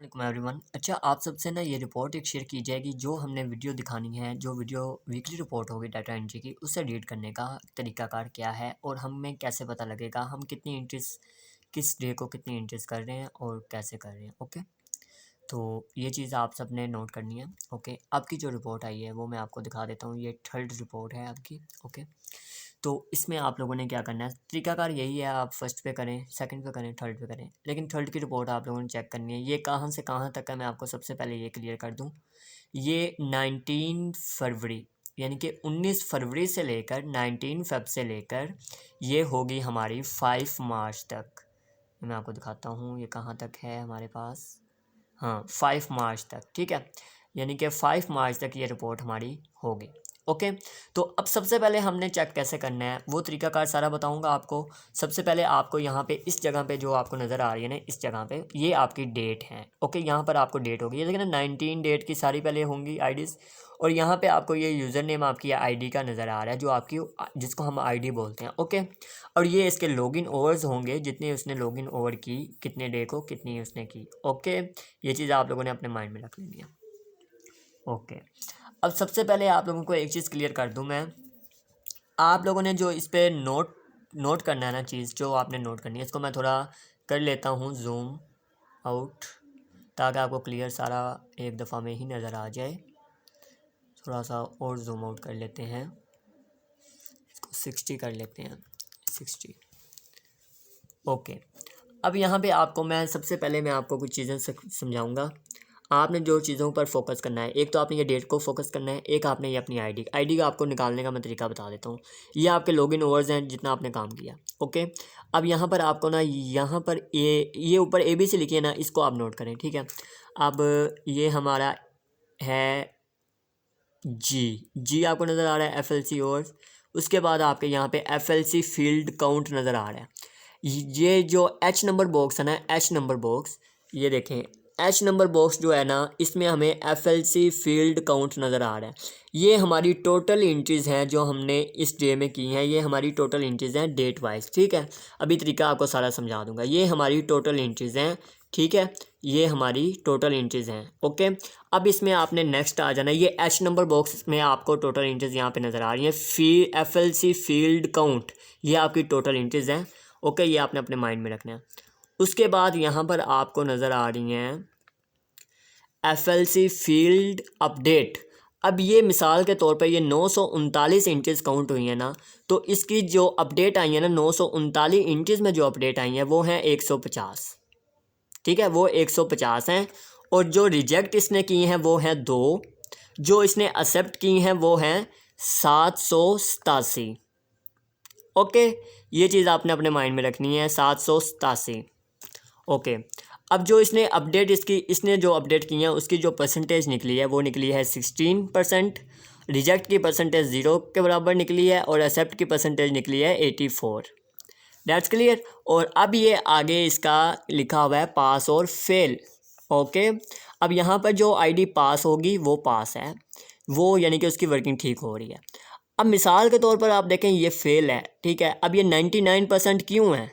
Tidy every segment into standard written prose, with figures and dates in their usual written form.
वालेकुम एवरीवन। अच्छा, आप सबसे ना ये रिपोर्ट एक शेयर की जाएगी जो हमने वीडियो दिखानी है, जो वीडियो वीकली रिपोर्ट होगी डाटा एंट्री की, उससे रीड करने का तरीकाकार क्या है और हमें कैसे पता लगेगा हम कितनी एंट्रीज किस डे को कितनी एंट्रीज कर रहे हैं और कैसे कर रहे हैं। ओके, तो ये चीज़ आप सब ने नोट करनी है। ओके, आपकी जो रिपोर्ट आई है वो मैं आपको दिखा देता हूँ। ये थर्ड रिपोर्ट है आपकी। ओके, तो इसमें आप लोगों ने क्या करना है, तरीकाकार यही है, आप फर्स्ट पे करें, सेकंड पे करें, थर्ड पे करें, लेकिन थर्ड की रिपोर्ट आप लोगों ने चेक करनी है। ये कहाँ से कहाँ तक है मैं आपको सबसे पहले ये क्लियर कर दूँ। ये 19 फरवरी यानी कि 19 फरवरी से लेकर 19 फेब से लेकर ये होगी हमारी 5 मार्च तक। मैं आपको दिखाता हूँ ये कहाँ तक है हमारे पास। हाँ, 5 मार्च तक, ठीक है, यानी कि 5 मार्च तक ये रिपोर्ट हमारी होगी। ओके, तो अब सबसे पहले हमने चेक कैसे करना है वो तरीकाकार सारा बताऊंगा आपको। सबसे पहले आपको यहाँ पे इस जगह पे जो आपको नज़र आ रही है ना, इस जगह पे ये आपकी डेट है। ओके, यहाँ पर आपको डेट होगी, ये देखिए ना 19 डेट की सारी पहले होंगी आईडीज़, और यहाँ पे आपको ये यूज़र नेम आपकी आईडी का नज़र आ रहा है जो आपकी जिसको हम आईडी बोलते हैं। ओके, और ये इसके लॉगिन ओवर्स होंगे, जितने उसने लॉगिन ओवर की, कितने डे को कितनी उसने की। ओके, ये चीज़ आप लोगों ने अपने माइंड में रख लेनी है। ओके, अब सबसे पहले आप लोगों को एक चीज़ क्लियर कर दूं मैं, आप लोगों ने जो इस पर नोट करना है ना, चीज़ जो आपने नोट करनी है, इसको मैं थोड़ा कर लेता हूँ जूम आउट ताकि आपको क्लियर सारा एक दफ़ा में ही नज़र आ जाए। थोड़ा सा और जूम आउट कर लेते हैं, इसको 60 कर लेते हैं, 60। ओके, अब यहाँ पे आपको मैं सबसे पहले मैं आपको कुछ चीज़ें समझाऊंगा। आपने जो चीज़ों पर फोकस करना है, एक तो आपने ये डेट को फोकस करना है, एक आपने ये अपनी आईडी का आपको निकालने का मैं तरीका बता देता हूँ। ये आपके लॉगिन ओवर्स हैं जितना आपने काम किया। ओके, अब यहाँ पर आपको ना, यहाँ पर ये ऊपर ABC लिखी है ना, इसको आप नोट करें, ठीक है। अब ये हमारा है जी आपको नज़र आ रहा है, FLC ओवर्स। उसके बाद आपके यहाँ पे FLC फील्ड काउंट नज़र आ रहा है। ये जो H नंबर बॉक्स है ना, H नंबर बॉक्स, ये देखें H नंबर बॉक्स जो है ना, इसमें हमें FLC फील्ड काउंट नज़र आ रहा है। ये हमारी टोटल एंट्रीज़ हैं जो हमने इस डे में की हैं, ये हमारी टोटल एंट्रीज़ हैं डेट वाइज, ठीक है। अभी तरीका आपको सारा समझा दूंगा। ये हमारी टोटल एंट्रीज़ हैं, ठीक है, ये हमारी टोटल एंट्रीज़ हैं। ओके, अब इसमें आपने नेक्स्ट आ जाना। ये H नंबर बॉक्स में आपको टोटल एंट्रीज़ यहाँ पे नज़र आ रही हैं। FLC फील्ड काउंट, ये आपकी टोटल एंट्रीज़ हैं। ओके, ये आपने अपने माइंड में रखना है। उसके बाद यहाँ पर आपको नज़र आ रही हैं FLC फील्ड अपडेट। अब ये मिसाल के तौर पे ये 939 इंचज़ काउंट हुई है ना, तो इसकी जो अपडेट आई है ना, 939 इंचज़ में जो अपडेट आई है वो हैं 150, ठीक है, वो 150 हैं। और जो रिजेक्ट इसने की हैं वो हैं 2, जो इसने एक्सेप्ट की हैं वो हैं 787। ओके, ये चीज़ आपने अपने माइंड में रखनी है, 787। ओके, अब जो इसने जो अपडेट की है उसकी जो परसेंटेज निकली है वो निकली है 16%। रिजेक्ट की परसेंटेज 0 के बराबर निकली है और एक्सेप्ट की परसेंटेज निकली है 84। That's clear. और अब ये आगे इसका लिखा हुआ है पास और फेल। ओके, अब यहाँ पर जो आईडी पास होगी वो पास है, वो यानी कि उसकी वर्किंग ठीक हो रही है। अब मिसाल के तौर पर आप देखें ये फेल है, ठीक है। अब ये 99% क्यों है?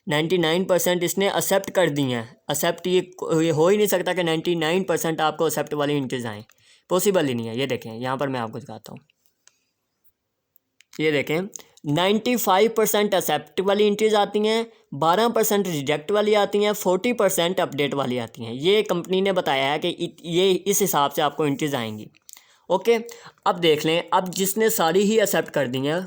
99% इसने एक्सेप्ट कर दी हैं। एक्सेप्ट ये हो ही नहीं सकता कि 99% आपको एक्सेप्ट वाली इंट्रीज आएँ, पॉसिबल ही नहीं है। ये देखें यहाँ पर मैं आपको दिखाता हूँ, ये देखें 95% एक्सेप्ट वाली इंट्रीज आती हैं, 12% रिजेक्ट वाली आती हैं, 40% अपडेट वाली आती हैं। ये कंपनी ने बताया है कि ये इस हिसाब से आपको इंट्रीज आएंगी। ओके, अब देख लें, अब जिसने सारी ही एक्सेप्ट कर दी हैं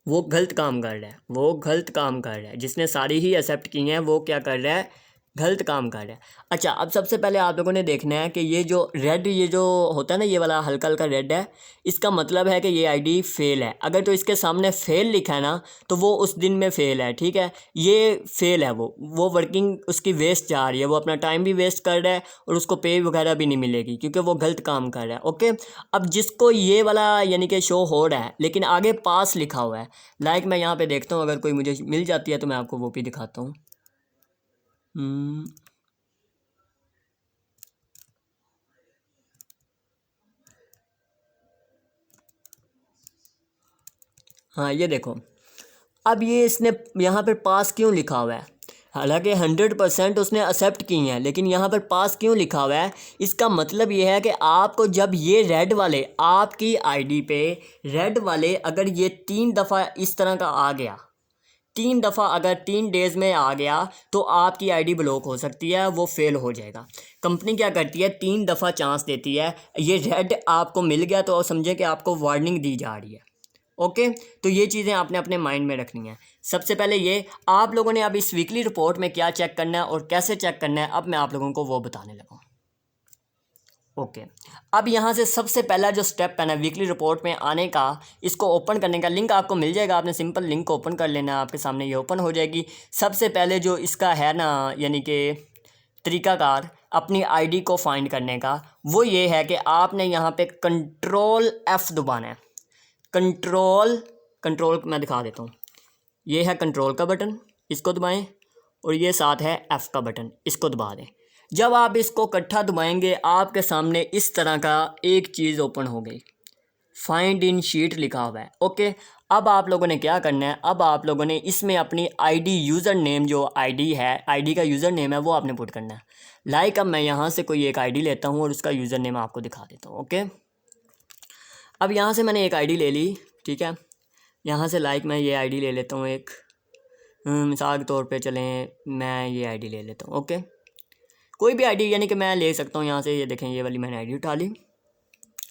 वो गलत काम कर रहा है, वो गलत काम कर रहा है। जिसने सारी ही एक्सेप्ट की हैं वो क्या कर रहा है, गलत काम कर रहा है। अच्छा, अब सबसे पहले आप लोगों ने देखना है कि ये जो रेड, ये जो होता है ना, ये वाला हल्का हल्का रेड है, इसका मतलब है कि ये आईडी फेल है। अगर तो इसके सामने फेल लिखा है ना तो वो उस दिन में फेल है, ठीक है। ये फेल है, वो वर्किंग उसकी वेस्ट जा रही है, वो अपना टाइम भी वेस्ट कर रहा है और उसको पे वगैरह भी नहीं मिलेगी क्योंकि वो गलत काम कर रहा है। ओके, अब जिसको ये वाला यानी कि शो हो रहा है लेकिन आगे पास लिखा हुआ है, लाइक मैं यहाँ पे देखता हूँ, अगर कोई मुझे मिल जाती है तो मैं आपको वो भी दिखाता हूँ। हाँ, ये देखो, अब ये इसने यहाँ पर पास क्यों लिखा हुआ है? हालांकि 100% उसने एक्सेप्ट की हैं, लेकिन यहाँ पर पास क्यों लिखा हुआ है? इसका मतलब ये है कि आपको जब ये रेड वाले आपकी आईडी पे रेड वाले अगर ये 3 दफ़ा इस तरह का आ गया, 3 दफ़ा अगर 3 डेज़ में आ गया तो आपकी आईडी ब्लॉक हो सकती है, वो फेल हो जाएगा। कंपनी क्या करती है, 3 दफ़ा चांस देती है। ये रेड आपको मिल गया तो समझे कि आपको वार्निंग दी जा रही है। ओके, तो ये चीज़ें आपने अपने माइंड में रखनी है। सबसे पहले ये आप लोगों ने अब इस वीकली रिपोर्ट में क्या चेक करना है और कैसे चेक करना है, अब मैं आप लोगों को वो बताने लगा। ओके, अब यहाँ से सबसे पहला जो स्टेप है ना वीकली रिपोर्ट में आने का, इसको ओपन करने का लिंक आपको मिल जाएगा। आपने सिंपल लिंक ओपन कर लेना है, आपके सामने ये ओपन हो जाएगी। सबसे पहले जो इसका है ना यानी कि तरीकाकार अपनी आईडी को फाइंड करने का, वो ये है कि आपने यहाँ पे कंट्रोल F दबाना है। कंट्रोल मैं दिखा देता हूँ। ये है कंट्रोल का बटन, इसको दबाएं, और ये साथ है F का बटन, इसको दबा दें। जब आप इसको इकट्ठा दबाएंगे आपके सामने इस तरह का एक चीज़ ओपन हो गई, फाइंड इन शीट लिखा हुआ है। ओके, अब आप लोगों ने क्या करना है, अब आप लोगों ने इसमें अपनी आईडी यूज़र नेम, जो आईडी है, आईडी का यूज़र नेम है, वो आपने पुट करना है। लाइक अब मैं यहाँ से कोई एक आईडी लेता हूँ और उसका यूज़र नेम आपको दिखा देता हूँ। ओके, अब यहाँ से मैंने एक आईडी ले ली, ठीक है। यहाँ से लाइक मैं ये आईडी ले लेता हूँ एक, मिसाल के तौर पे चलें मैं ये आईडी ले लेता हूँ। ओके, कोई भी आईडी यानी कि मैं ले सकता हूँ यहाँ से। ये देखें, ये वाली मैंने आईडी उठा ली,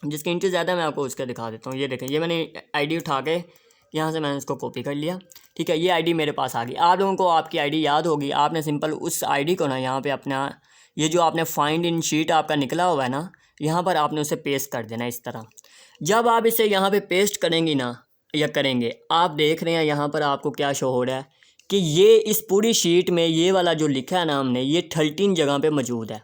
जिसकी इंटरेस्ट ज़्यादा मैं आपको उसका दिखा देता हूँ। ये देखें, ये मैंने आईडी उठा के यहाँ से मैंने इसको कॉपी कर लिया, ठीक है। ये आईडी मेरे पास आ गई। आप लोगों को आपकी आईडी याद होगी, आपने सिंपल उस आईडी को ना यहाँ पे अपना ये जो आपने फाइंड इन शीट आपका निकला हुआ है ना, यहाँ पर आपने उसे पेस्ट कर देना इस तरह। जब आप इसे यहाँ पे पेस्ट करेंगी ना या करेंगे, आप देख रहे हैं यहाँ पर आपको क्या शो हो रहा है कि ये इस पूरी शीट में ये वाला जो लिखा है ना हमने, ये 13 जगह पे मौजूद है,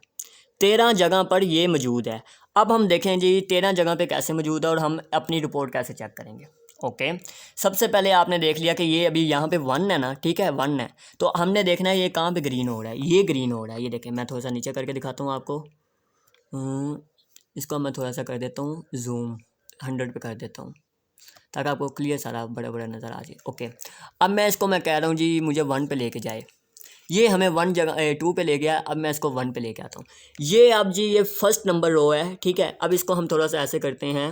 13 जगह पर ये मौजूद है। अब हम देखें जी 13 जगह पे कैसे मौजूद है और हम अपनी रिपोर्ट कैसे चेक करेंगे। ओके, सबसे पहले आपने देख लिया कि ये अभी यहाँ पे 1 है ना, ठीक है, 1 है, तो हमने देखना है ये कहाँ पे ग्रीन हो रहा है। ये ग्रीन हो रहा है, ये देखें, मैं थोड़ा सा नीचे करके दिखाता हूँ आपको। इसको मैं थोड़ा सा कर देता हूँ जूम, 100 पे कर देता हूँ ताकि आपको क्लियर सारा बड़ा बड़ा नज़र आ जाए। ओके, अब मैं इसको मैं कह रहा हूँ जी मुझे 1 पे लेके जाए। ये हमें 1 जगह 2 पे ले गया, अब मैं इसको 1 पे लेके आता हूँ। ये अब जी ये फर्स्ट नंबर रो है, ठीक है। अब इसको हम थोड़ा सा ऐसे करते हैं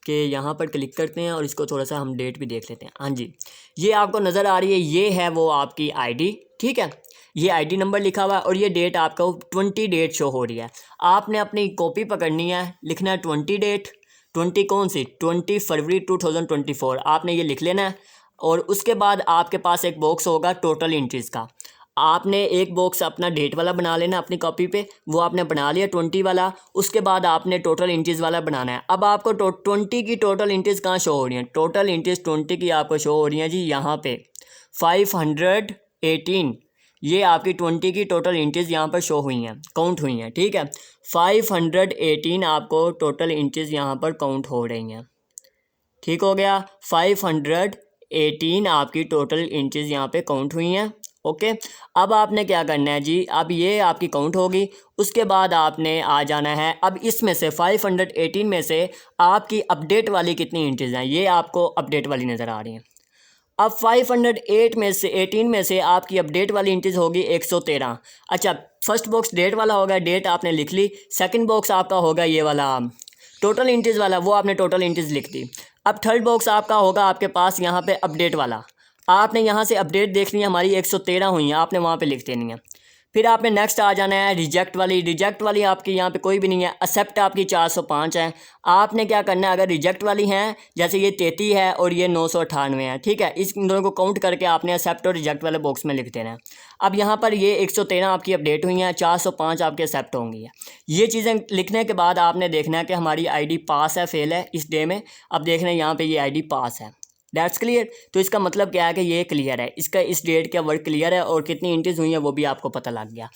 कि यहाँ पर क्लिक करते हैं और इसको थोड़ा सा हम डेट भी देख लेते हैं। हाँ जी, ये आपको नज़र आ रही है, ये है वो आपकी आईडी, ठीक है। ये आईडी नंबर लिखा हुआ है और ये डेट आपका 20 डेट शो हो रही है। आपने अपनी कॉपी पकड़नी है, लिखना है 20 डेट। 20 कौन सी? 20 फरवरी 2024 आपने ये लिख लेना है। और उसके बाद आपके पास एक बॉक्स होगा टोटल एंट्रीज़ का। आपने एक बॉक्स अपना डेट वाला बना लेना अपनी कॉपी पे, वो आपने बना लिया 20 वाला। उसके बाद आपने टोटल एंट्रीज़ वाला बनाना है। अब आपको 20 की टोटल एंट्रीज़ कहाँ शो हो रही हैं? टोटल एंट्रीज़ 20 की आपको शो हो रही हैं जी यहाँ पे 518। ये आपकी 20 की टोटल एंट्रीज़ यहाँ पर शो हुई हैं, काउंट हुई हैं, ठीक है। 518 आपको टोटल एंट्रीज़ यहाँ पर काउंट हो रही हैं, ठीक हो गया। 518 आपकी टोटल एंट्रीज़ यहाँ पे काउंट हुई हैं। ओके, अब आपने क्या करना है जी, अब ये आपकी काउंट होगी। उसके बाद आपने आ जाना है, अब इसमें से 518 में से आपकी अपडेट वाली कितनी एंट्रीज़ हैं, ये आपको अपडेट वाली नज़र आ रही हैं। अब 508 में से 18 में से आपकी अपडेट वाली एंट्रीज़ होगी 113। अच्छा, फर्स्ट बॉक्स डेट वाला होगा, डेट आपने लिख ली। सेकंड बॉक्स आपका होगा ये वाला टोटल एंट्रीज़ वाला, वो आपने टोटल एंट्रीज़ लिख दी। अब थर्ड बॉक्स आपका होगा आपके पास यहाँ पे अपडेट वाला। आपने यहाँ से अपडेट देखनी है, हमारी 113 हुई हैं, आपने वहाँ पे लिख देनी है। फिर आपने नेक्स्ट आ जाना है रिजेक्ट वाली आपकी यहाँ पे कोई भी नहीं है। एक्सेप्ट आपकी 405 है। आपने क्या करना है, अगर रिजेक्ट वाली हैं जैसे ये 33 है और ये 998 है, ठीक है, इस दोनों को काउंट करके आपने एक्सेप्ट और रिजेक्ट वाले बॉक्स में लिख देना है। अब यहाँ पर ये 113 आपकी अपडेट हुई हैं, 405 आपके एक्सेप्ट होंगी। ये चीज़ें लिखने के बाद आपने देखना है कि हमारी आईडी पास है फेल है इस डे में। अब देखना है यहाँ पर ये आईडी पास है, दैट्स क्लियर। तो इसका मतलब क्या है कि ये क्लियर है, इसका इस डेट का वर्क क्लियर है और कितनी एंट्रीज हुई है वो भी आपको पता लग गया।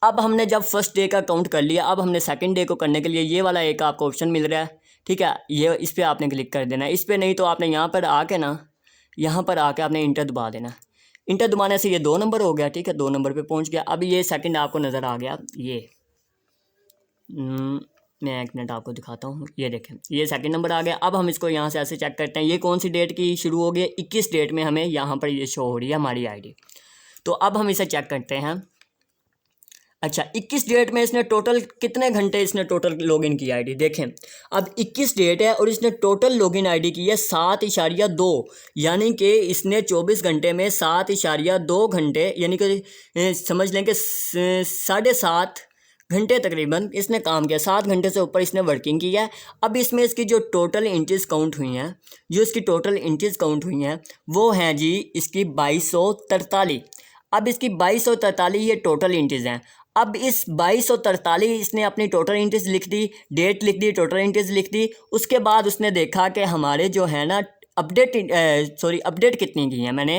अब हमने जब फर्स्ट डे का काउंट कर लिया, अब हमने सेकंड डे को करने के लिए ये वाला एक आपको ऑप्शन मिल रहा है, ठीक है, ये इस पर आपने क्लिक कर देना है। इस पर नहीं तो आपने यहाँ पर आके ना, यहाँ पर आके आपने इंटर दबा देना। इंटर दबाने से ये 2 नंबर हो गया, ठीक है, 2 नंबर पर पहुँच गया। अब ये सेकेंड आपको नज़र आ गया, ये मैं एक मिनट आपको दिखाता हूँ, ये देखें ये सेकंड नंबर आ गया। अब हम इसको यहाँ से ऐसे चेक करते हैं, ये कौन सी डेट की शुरू हो गई है, 21 डेट में हमें यहाँ पर ये शो हो रही है हमारी आईडी। तो अब हम इसे चेक करते हैं। अच्छा, 21 डेट में इसने टोटल कितने घंटे इसने टोटल लॉगिन की आईडी देखें। अब 21 डेट है और इसने टोटल लॉगिन आईडी की है 7.2, यानी कि इसने 24 घंटे में 7.2 घंटे, यानी कि समझ लें कि 7.5 घंटे तकरीबन इसने काम किया। 7 घंटे से ऊपर इसने वर्किंग की है। अब इसमें इसकी जो टोटल इंचज़ काउंट हुई हैं, वो हैं जी इसकी 2243। अब इसकी 2243 ये टोटल इंचज़ हैं। अब इस 2243 इसने अपनी टोटल इंचज़ लिख दी, डेट लिख दी, टोटल इंचज़ लिख दी। उसके बाद उसने देखा कि हमारे जो है ना अपडेट कितनी की हैं मैंने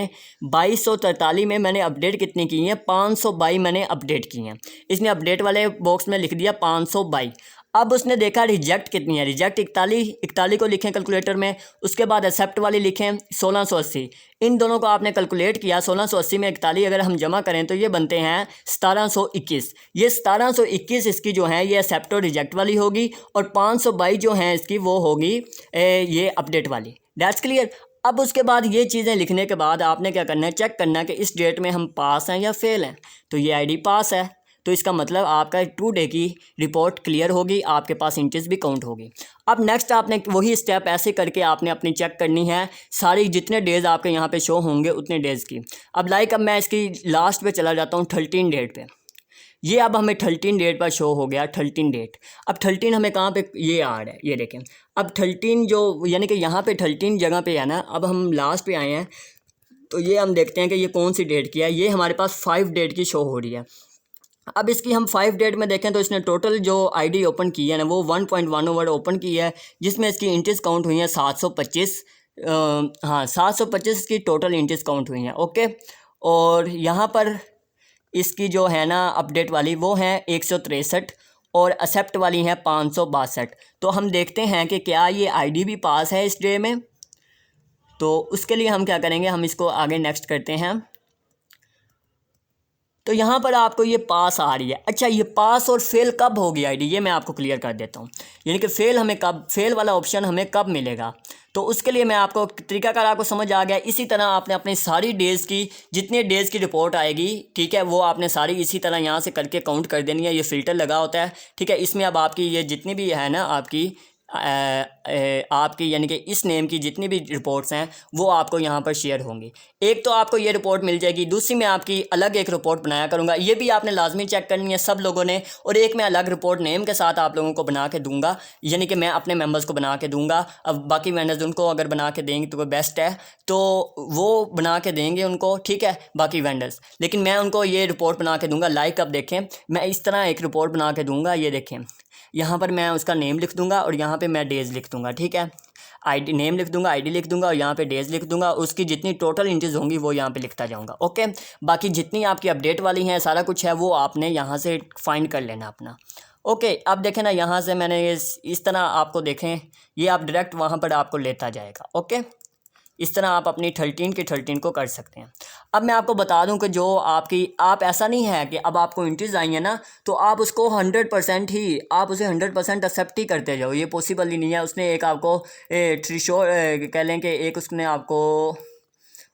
2243 में मैंने अपडेट कितनी की हैं 522 मैंने अपडेट की हैं। इसने अपडेट वाले बॉक्स में लिख दिया 522। अब उसने देखा रिजेक्ट कितनी है, रिजेक्ट 41 को लिखें कैलकुलेटर में। उसके बाद एक्सेप्ट वाली लिखें 1680। इन दोनों को आपने कैलकुलेट किया, 1680 में 41 अगर हम जमा करें तो ये बनते हैं 1721। ये 1721 इसकी जो है ये एक्सेप्ट और रिजेक्ट वाली होगी, और 522 जो है इसकी वो होगी ये अपडेट वाली। That's clear. अब उसके बाद ये चीज़ें लिखने के बाद आपने क्या करना है, चेक करना है कि इस डेट में हम पास हैं या फेल हैं। तो ये आईडी पास है, तो इसका मतलब आपका 2 डे की रिपोर्ट क्लियर होगी, आपके पास इंचज़ भी काउंट होगी। अब नेक्स्ट आपने वही स्टेप ऐसे करके आपने अपनी चेक करनी है सारी जितने डेज़ आपके यहाँ पे शो होंगे उतने डेज़ की। अब अब मैं इसकी लास्ट पे चला जाता हूँ 13 डेट पे। ये अब हमें 13 डेट पर शो हो गया 13 डेट। अब 13 हमें कहाँ पे ये आ रहा है, ये देखें। अब 13 जो यानी कि यहाँ पे 13 जगह पे है ना, अब हम लास्ट पे आए हैं तो ये हम देखते हैं कि ये कौन सी डेट की है। ये हमारे पास 5 डेट की शो हो रही है। अब इसकी हम 5 डेट में देखें तो इसने टोटल जो आईडी ओपन की है ना वो 1.1 ओवर ओपन की है, जिसमें इसकी इंचज़ काउंट हुई हैं 725। हाँ 725 की टोटल इंचज़ काउंट हुई हैं। ओके, और यहाँ पर इसकी जो है ना अपडेट वाली वो हैं 163 और एक्सेप्ट वाली हैं 562। तो हम देखते हैं कि क्या ये आईडी भी पास है इस डे में। तो उसके लिए हम क्या करेंगे, हम इसको आगे नेक्स्ट करते हैं। तो यहाँ पर आपको ये पास आ रही है। अच्छा, ये पास और फेल कब होगी आईडी, ये मैं आपको क्लियर कर देता हूँ। यानी कि फेल वाला ऑप्शन हमें कब मिलेगा। तो उसके लिए मैं आपको तरीकाकार आपको समझ आ गया। इसी तरह आपने अपनी सारी डेज़ की जितने डेज़ की रिपोर्ट आएगी, ठीक है, वो आपने सारी इसी तरह यहाँ से करके काउंट कर देनी है। ये फ़िल्टर लगा होता है, ठीक है। इसमें अब आपकी ये जितनी भी है ना आपकी यानी कि इस नेम की जितनी भी रिपोर्ट्स हैं वो आपको यहाँ पर शेयर होंगी। एक तो आपको ये रिपोर्ट मिल जाएगी, दूसरी मैं आपकी अलग एक रिपोर्ट बनाया करूँगा, ये भी आपने लाजमी चेक करनी है सब लोगों ने। और एक मैं अलग रिपोर्ट नेम के साथ आप लोगों को बना के दूँगा, यानी कि मैं अपने मेंबर्स को बना के दूँगा। अब बाकी वेंडर्स उनको अगर बना के देंगे तो बेस्ट है, तो वो बना के देंगे उनको, ठीक है, बाकी वेंडर्स। लेकिन मैं उनको ये रिपोर्ट बना के दूँगा। लाइक अब देखें, मैं इस तरह एक रिपोर्ट बना के दूँगा। ये देखें, यहाँ पर मैं उसका नेम लिख दूंगा और यहाँ पे मैं डेज़ लिख दूंगा, ठीक है। आईडी नेम लिख दूंगा, आईडी लिख दूंगा और यहाँ पे डेज़ लिख दूंगा। उसकी जितनी टोटल इंचज़ होंगी वो यहाँ पे लिखता जाऊंगा। ओके, बाकी जितनी आपकी अपडेट वाली हैं सारा कुछ है वो आपने यहाँ से फाइंड कर लेना अपना। ओके, अब देखें ना, यहाँ से मैंने इस तरह आपको देखें, ये आप डायरेक्ट वहाँ पर आपको लेता जाएगा। ओके, इस तरह आप अपनी 13 के 13 को कर सकते हैं। अब मैं आपको बता दूं कि जो आप ऐसा नहीं है कि अब आपको इंट्रीज आई है ना तो आप उसको 100% ही आप उसे 100% एक्सेप्ट ही करते जाओ, ये पॉसिबल ही नहीं है। उसने एक आपको कह लें कि एक उसने आपको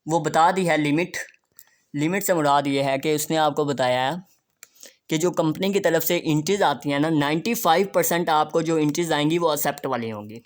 वो बता दी है लिमिट से मुराद ये है कि उसने आपको बताया है कि जो कंपनी की तरफ से इंट्रीज आती हैं ना 95% आपको जो इंट्रीज आएंगी वो एक्सेप्ट वाली होंगी।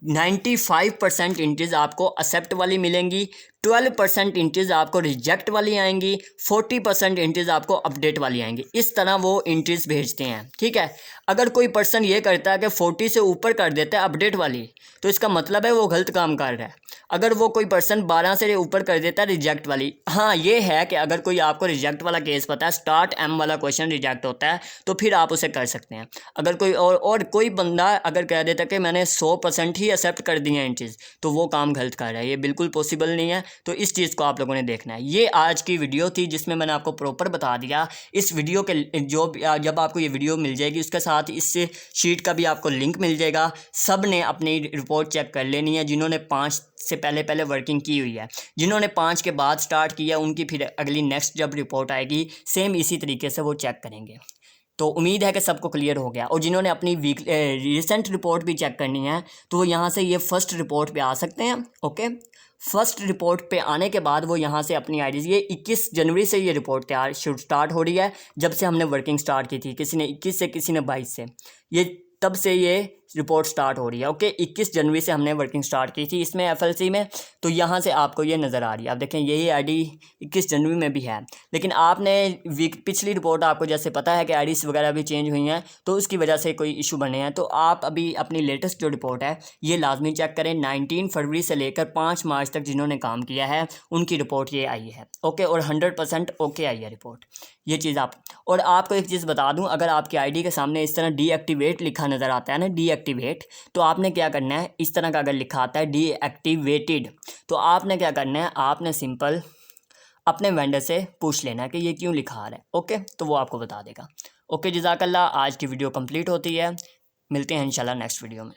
95% इंट्रीज आपको एक्सेप्ट वाली मिलेंगी, 12% इंट्रीज आपको रिजेक्ट वाली आएंगी, 40% इंट्रीज आपको अपडेट वाली आएंगी। इस तरह वो इंट्रीज भेजते हैं, ठीक है। अगर कोई पर्सन ये करता है कि 40 से ऊपर कर देता है अपडेट वाली, तो इसका मतलब है वो गलत काम कर रहा है। अगर वो कोई पर्सन 12 से ऊपर कर देता है रिजेक्ट वाली, हाँ ये है कि अगर कोई आपको रिजेक्ट वाला केस पता है, स्टार्ट एम वाला क्वेश्चन रिजेक्ट होता है, तो फिर आप उसे कर सकते हैं। अगर कोई और कोई बंदा अगर कह देता है कि मैंने 100% ही एक्सेप्ट कर दी है इंट्रीज, तो वो काम गलत कर रहा है, ये बिल्कुल पॉसिबल नहीं है। तो इस चीज़ को आप लोगों ने देखना है। ये आज की वीडियो थी जिसमें मैंने आपको प्रॉपर बता दिया। इस वीडियो के जब आपको ये वीडियो मिल जाएगी उसके साथ इस शीट का भी आपको लिंक मिल जाएगा। सब ने अपनी रिपोर्ट चेक कर लेनी है, जिन्होंने 5 से पहले वर्किंग की हुई है। जिन्होंने 5 के बाद स्टार्ट किया उनकी फिर अगली नेक्स्ट जब रिपोर्ट आएगी सेम इसी तरीके से वो चेक करेंगे। तो उम्मीद है कि सबको क्लियर हो गया। और जिन्होंने अपनी रिसेंट रिपोर्ट भी चेक करनी है तो वो यहाँ से ये फर्स्ट रिपोर्ट पे आ सकते हैं। ओके, फर्स्ट रिपोर्ट पे आने के बाद वो यहाँ से अपनी आईडी, ये 21 जनवरी से ये रिपोर्ट तैयार स्टार्ट हो रही है, जब से हमने वर्किंग स्टार्ट की थी, किसी ने 21 से किसी ने 22 से, ये तब से ये रिपोर्ट स्टार्ट हो रही है। ओके, 21 जनवरी से हमने वर्किंग स्टार्ट की थी इसमें एफएलसी में, तो यहाँ से आपको ये नज़र आ रही है। आप देखें यही आईडी 21 जनवरी में भी है, लेकिन आपने पिछली रिपोर्ट आपको जैसे पता है कि आईडीज़ वगैरह भी चेंज हुई हैं, तो उसकी वजह से कोई इशू बने हैं। तो आप अभी अपनी लेटेस्ट जो रिपोर्ट है ये लाजमी चेक करें। 19 फरवरी से लेकर 5 मार्च तक जिन्होंने काम किया है उनकी रिपोर्ट ये आई है। ओके, और 100% ओके आई है रिपोर्ट, ये चीज़ आप। और आपको एक चीज़ बता दूं, अगर आपकी आईडी के सामने इस तरह डीएक्टिवेट लिखा नज़र आता है ना, डीएक्टिवेट, तो आपने क्या करना है, इस तरह का अगर लिखा आता है डीएक्टिवेटेड, तो आपने क्या करना है, आपने सिंपल अपने वेंडर से पूछ लेना है कि ये क्यों लिखा आ रहा है। ओके, तो वो आपको बता देगा। ओके, जज़ाकल्लाह। आज की वीडियो कंप्लीट होती है, मिलते हैं इंशाल्लाह नेक्स्ट वीडियो में।